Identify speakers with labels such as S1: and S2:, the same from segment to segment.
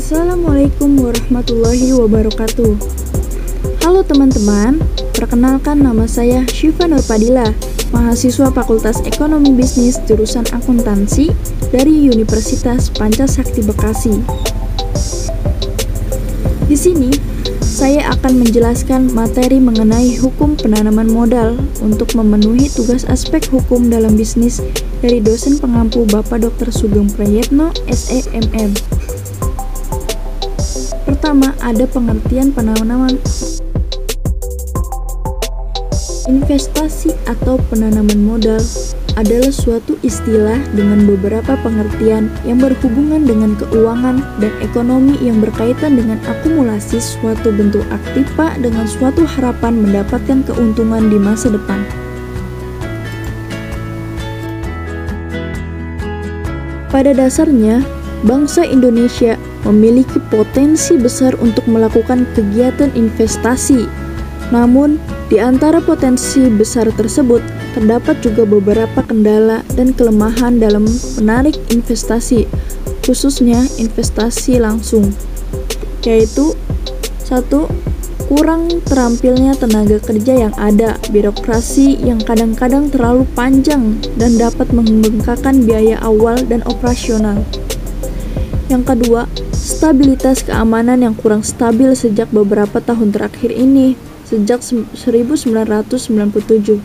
S1: Assalamualaikum warahmatullahi wabarakatuh. Halo teman-teman, perkenalkan nama saya Syifa Nurpadila, mahasiswa Fakultas Ekonomi Bisnis jurusan Akuntansi dari Universitas Pancasakti Bekasi. Di sini, saya akan menjelaskan materi mengenai hukum penanaman modal untuk memenuhi tugas aspek hukum dalam bisnis dari dosen pengampu Bapak Dr. Sugeng Prayetno, SEMM. Pertama, ada pengertian penanaman. Investasi atau penanaman modal adalah suatu istilah dengan beberapa pengertian yang berhubungan dengan keuangan dan ekonomi yang berkaitan dengan akumulasi suatu bentuk aktiva dengan suatu harapan mendapatkan keuntungan di masa depan. Pada dasarnya, bangsa Indonesia memiliki potensi besar untuk melakukan kegiatan investasi. Namun, di antara potensi besar tersebut, terdapat juga beberapa kendala dan kelemahan dalam menarik investasi, khususnya investasi langsung, yaitu 1. Kurang terampilnya tenaga kerja yang ada, birokrasi yang kadang-kadang terlalu panjang dan dapat membengkakkan biaya awal dan operasional. Yang kedua, stabilitas keamanan yang kurang stabil sejak beberapa tahun terakhir ini, sejak 1997.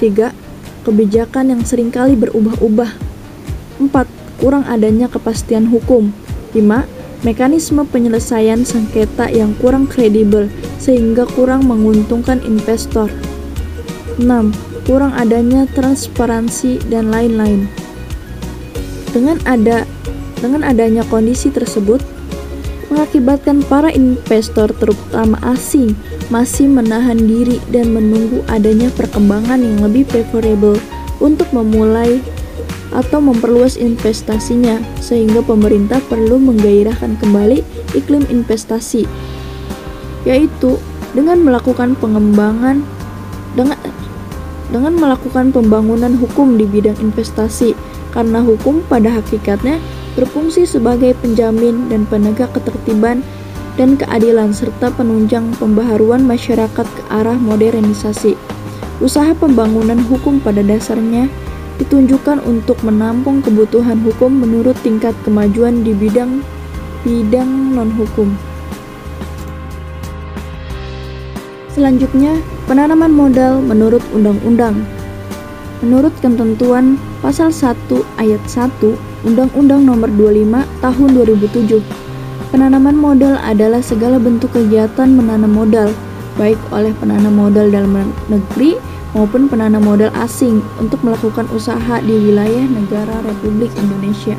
S1: 3. Kebijakan yang seringkali berubah-ubah. 4. Kurang adanya kepastian hukum. 5. Mekanisme penyelesaian sengketa yang kurang kredibel sehingga kurang menguntungkan investor. 6. Kurang adanya transparansi dan lain-lain. Dengan adanya kondisi tersebut, mengakibatkan para investor terutama asing masih menahan diri dan menunggu adanya perkembangan yang lebih favorable untuk memulai atau memperluas investasinya, sehingga pemerintah perlu menggairahkan kembali iklim investasi, yaitu dengan melakukan pembangunan hukum di bidang investasi, karena hukum pada hakikatnya berfungsi sebagai penjamin dan penegak ketertiban dan keadilan serta penunjang pembaharuan masyarakat ke arah modernisasi. Usaha pembangunan hukum pada dasarnya ditunjukkan untuk menampung kebutuhan hukum menurut tingkat kemajuan di bidang non-hukum. Selanjutnya, penanaman modal menurut undang-undang. Menurut ketentuan Pasal 1 Ayat 1 Undang-Undang Nomor 25 Tahun 2007, penanaman modal adalah segala bentuk kegiatan menanam modal, baik oleh penanam modal dalam negeri maupun penanam modal asing untuk melakukan usaha di wilayah negara Republik Indonesia.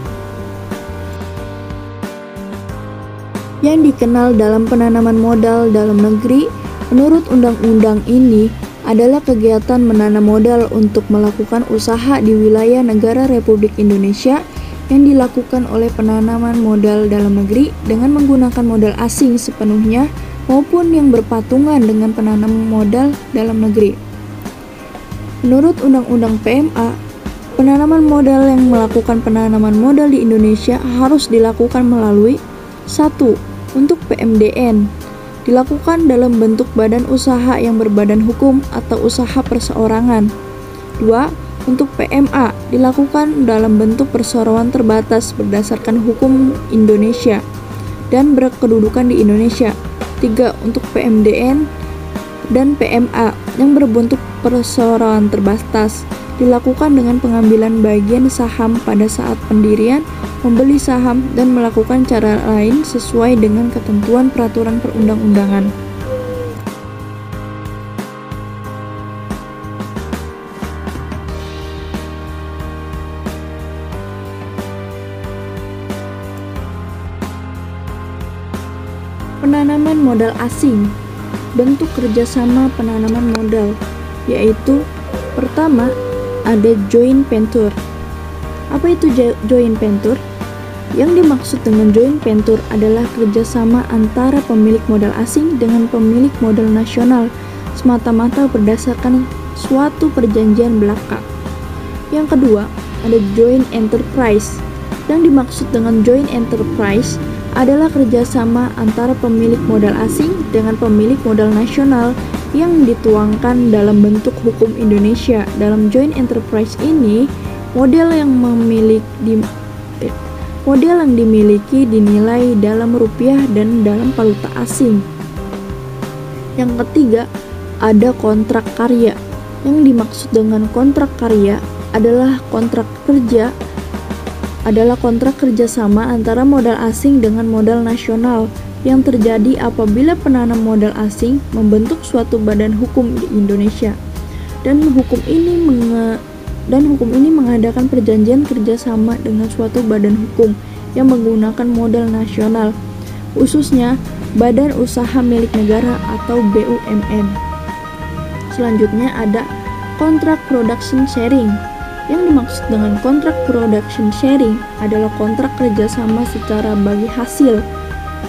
S1: Yang dikenal dalam penanaman modal dalam negeri menurut undang-undang ini adalah kegiatan menanam modal untuk melakukan usaha di wilayah negara Republik Indonesia yang dilakukan oleh penanaman modal dalam negeri dengan menggunakan modal asing sepenuhnya maupun yang berpatungan dengan penanam modal dalam negeri. Menurut Undang-Undang PMA, penanaman modal yang melakukan penanaman modal di Indonesia harus dilakukan melalui 1. Untuk PMDN, dilakukan dalam bentuk badan usaha yang berbadan hukum atau usaha perseorangan. 2. Untuk PMA, dilakukan dalam bentuk perseroan terbatas berdasarkan hukum Indonesia dan berkedudukan di Indonesia. 3. Untuk PMDN dan PMA yang berbentuk perseroan terbatas, dilakukan dengan pengambilan bagian saham pada saat pendirian, membeli saham, dan melakukan cara lain sesuai dengan ketentuan peraturan perundang-undangan. Penanaman modal asing. Bentuk kerjasama penanaman modal, yaitu pertama, ada joint venture. Apa itu joint venture? Yang dimaksud dengan joint venture adalah kerjasama antara pemilik modal asing dengan pemilik modal nasional, semata-mata berdasarkan suatu perjanjian belaka. Yang kedua, ada joint enterprise. Yang dimaksud dengan joint enterprise adalah kerjasama antara pemilik modal asing dengan pemilik modal nasional yang dituangkan dalam bentuk hukum Indonesia. Dalam joint enterprise ini, model yang dimiliki dinilai dalam rupiah dan dalam valuta asing. Yang ketiga, ada kontrak karya. Yang dimaksud dengan kontrak karya adalah kontrak kerjasama antara modal asing dengan modal nasional yang terjadi apabila penanam modal asing membentuk suatu badan hukum di Indonesia, dan hukum ini mengadakan perjanjian kerjasama dengan suatu badan hukum yang menggunakan modal nasional, khususnya Badan Usaha Milik Negara atau BUMN. Selanjutnya ada kontrak production sharing. Yang dimaksud dengan kontrak production sharing adalah kontrak kerjasama secara bagi hasil,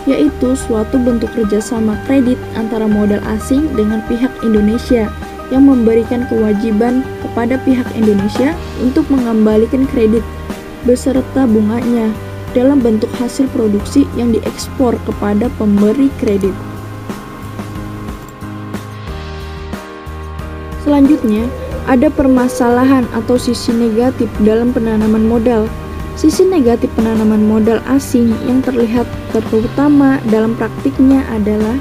S1: yaitu suatu bentuk kerjasama kredit antara modal asing dengan pihak Indonesia yang memberikan kewajiban kepada pihak Indonesia untuk mengembalikan kredit beserta bunganya dalam bentuk hasil produksi yang diekspor kepada pemberi kredit. Selanjutnya, ada permasalahan atau sisi negatif dalam penanaman modal. Sisi negatif penanaman modal asing yang terlihat terutama dalam praktiknya adalah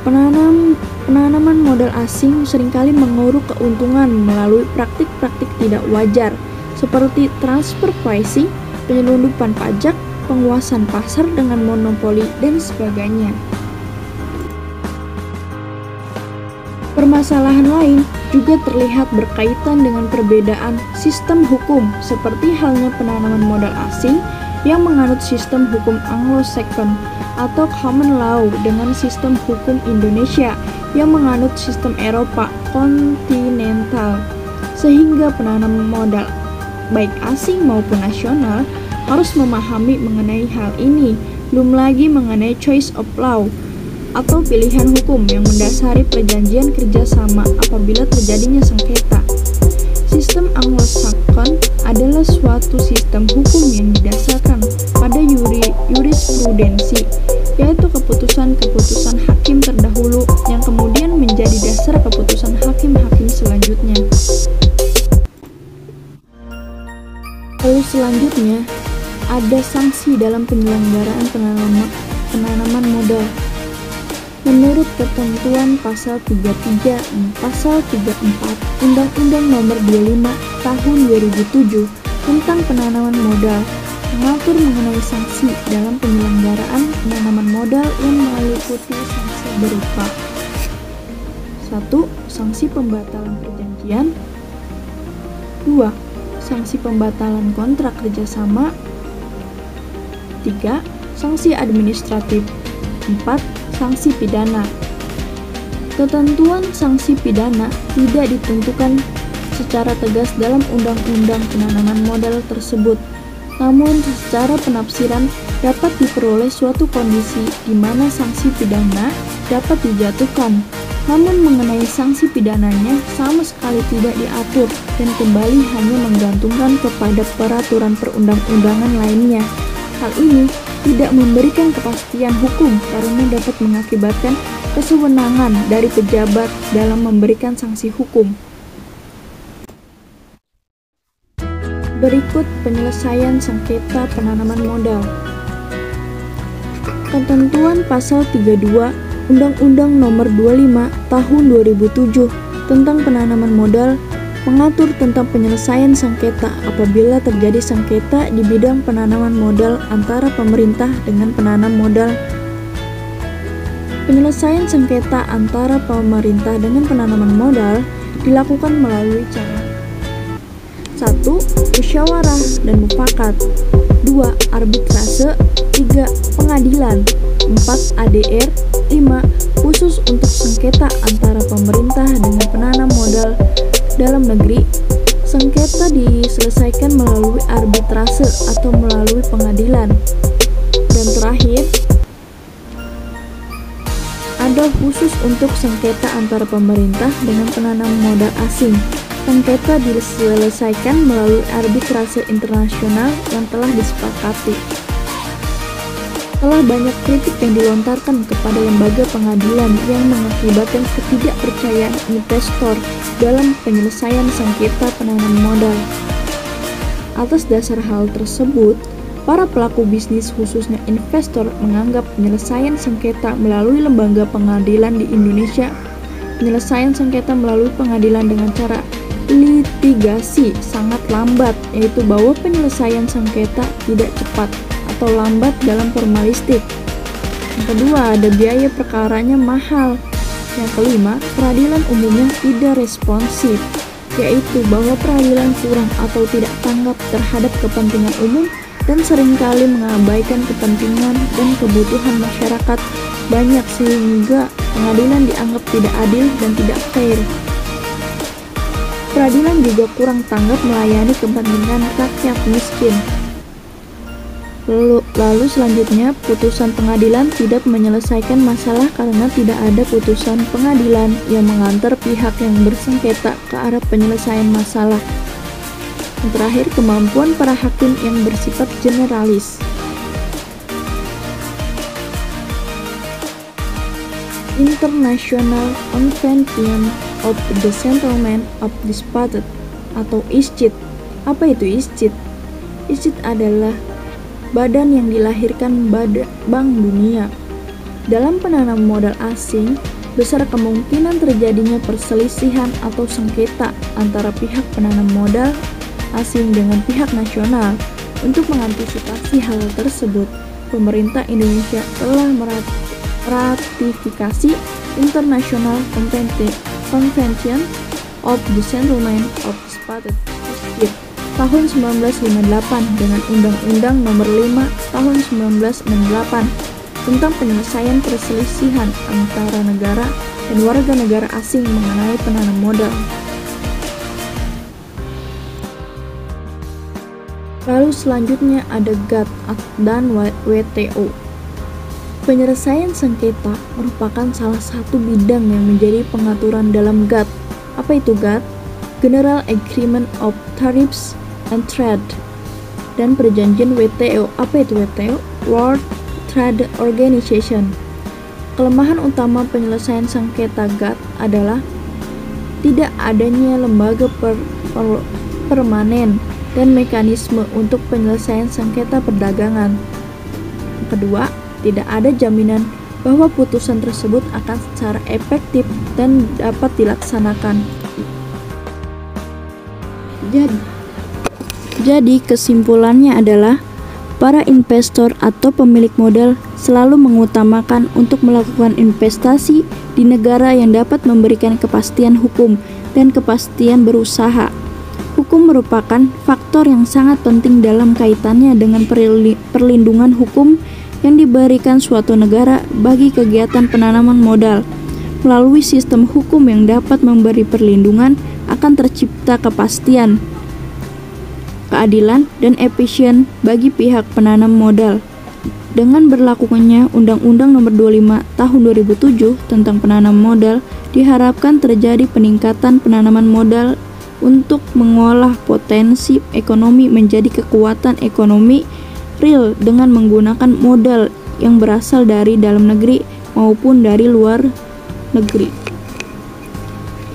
S1: penanaman modal asing seringkali menguruk keuntungan melalui praktik-praktik tidak wajar seperti transfer pricing, penyelundupan pajak, penguasaan pasar dengan monopoli, dan sebagainya. Permasalahan lain juga terlihat berkaitan dengan perbedaan sistem hukum, seperti halnya penanaman modal asing yang menganut sistem hukum Anglo-Saxon atau common law dengan sistem hukum Indonesia yang menganut sistem Eropa kontinental, sehingga penanam modal baik asing maupun nasional harus memahami mengenai hal ini, belum lagi mengenai choice of law atau pilihan hukum yang mendasari perjanjian kerjasama apabila terjadinya sengketa. Sistem Anglo-Saxon adalah suatu sistem hukum yang didasarkan pada jurisprudensi, yaitu keputusan-keputusan hakim terdahulu yang kemudian menjadi dasar keputusan hakim-hakim selanjutnya. Lalu selanjutnya, ada sanksi dalam penyelenggaraan penanaman modal. Menurut ketentuan pasal 33 dan pasal 34 Undang-Undang Nomor 25 Tahun 2007 tentang penanaman modal mengatur mengenai sanksi dalam penyelenggaraan penanaman modal yang meliputi sanksi berupa 1. Sanksi pembatalan perjanjian. 2. Sanksi pembatalan kontrak kerjasama. 3. Sanksi administratif. 4. Sanksi pidana. Ketentuan sanksi pidana tidak ditentukan secara tegas dalam undang-undang penanaman modal tersebut, namun secara penafsiran dapat diperoleh suatu kondisi di mana sanksi pidana dapat dijatuhkan, namun mengenai sanksi pidananya sama sekali tidak diatur dan kembali hanya menggantungkan kepada peraturan perundang-undangan lainnya. Hal ini tidak memberikan kepastian hukum karena dapat mengakibatkan kesewenangan dari pejabat dalam memberikan sanksi hukum. Berikut penyelesaian sengketa penanaman modal. Ketentuan pasal 32 Undang-Undang Nomor 25 Tahun 2007 tentang penanaman modal mengatur tentang penyelesaian sengketa apabila terjadi sengketa di bidang penanaman modal antara pemerintah dengan penanam modal. Penyelesaian sengketa antara pemerintah dengan penanaman modal dilakukan melalui cara 1. Musyawarah dan mufakat. 2. Arbitrase. 3. Pengadilan. 4. ADR. 5. Khusus untuk sengketa antara pemerintah dengan penanam modal dalam negeri. Sengketa diselesaikan melalui arbitrase atau melalui pengadilan. Dan terakhir, ada khusus untuk sengketa antara pemerintah dengan penanam modal asing. Sengketa diselesaikan melalui arbitrase internasional yang telah disepakati. Telah banyak kritik yang dilontarkan kepada lembaga pengadilan yang mengakibatkan ketidakpercayaan investor dalam penyelesaian sengketa penanaman modal. Atas dasar hal tersebut, para pelaku bisnis khususnya investor menganggap penyelesaian sengketa melalui lembaga pengadilan di Indonesia, penyelesaian sengketa melalui pengadilan dengan cara litigasi sangat lambat, yaitu bahwa penyelesaian sengketa tidak cepat atau lambat dalam formalistik. Yang kedua, ada biaya perkaranya mahal. Yang kelima, peradilan umumnya tidak responsif, yaitu bahwa peradilan kurang atau tidak tanggap terhadap kepentingan umum dan seringkali mengabaikan kepentingan dan kebutuhan masyarakat banyak sehingga pengadilan dianggap tidak adil dan tidak fair. Peradilan juga kurang tanggap melayani kepentingan rakyat miskin. Lalu selanjutnya, putusan pengadilan tidak menyelesaikan masalah karena tidak ada putusan pengadilan yang mengantar pihak yang bersengketa ke arah penyelesaian masalah. Yang terakhir, kemampuan para hakim yang bersifat generalis. International Convention of the Settlement of Disputes atau ICSID. Apa itu ICSID? ICSID adalah badan yang dilahirkan Bank Dunia. Dalam penanaman modal asing, besar kemungkinan terjadinya perselisihan atau sengketa antara pihak penanam modal asing dengan pihak nasional. Untuk mengantisipasi hal tersebut, pemerintah Indonesia telah meratifikasi International Convention of the Settlement of Disputes (ICSID) tahun 1958 dengan Undang-Undang Nomor 5 Tahun 1968 tentang penyelesaian perselisihan antara negara dan warga negara asing mengenai penanam modal. Lalu selanjutnya ada GATT dan WTO. Penyelesaian sengketa merupakan salah satu bidang yang menjadi pengaturan dalam GATT. Apa itu GATT? General Agreement of Tariffs and Trade. Dan perjanjian WTO. Apa itu WTO? World Trade Organization. Kelemahan utama penyelesaian sengketa GATT adalah tidak adanya lembaga permanen dan mekanisme untuk penyelesaian sengketa perdagangan. Kedua, tidak ada jaminan bahwa putusan tersebut akan secara efektif dan dapat dilaksanakan. Jadi kesimpulannya adalah para investor atau pemilik modal selalu mengutamakan untuk melakukan investasi di negara yang dapat memberikan kepastian hukum dan kepastian berusaha. Hukum merupakan faktor yang sangat penting dalam kaitannya dengan perlindungan hukum yang diberikan suatu negara bagi kegiatan penanaman modal. Melalui sistem hukum yang dapat memberi perlindungan akan tercipta kepastian, keadilan, dan efisien bagi pihak penanam modal. Dengan berlakunya Undang-Undang Nomor 25 Tahun 2007 tentang penanam modal, diharapkan terjadi peningkatan penanaman modal untuk mengolah potensi ekonomi menjadi kekuatan ekonomi real dengan menggunakan modal yang berasal dari dalam negeri maupun dari luar negeri.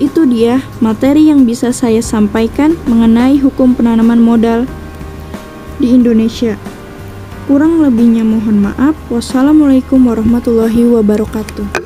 S1: Itu dia materi yang bisa saya sampaikan mengenai hukum penanaman modal di Indonesia. Kurang lebihnya mohon maaf. Wassalamualaikum warahmatullahi wabarakatuh.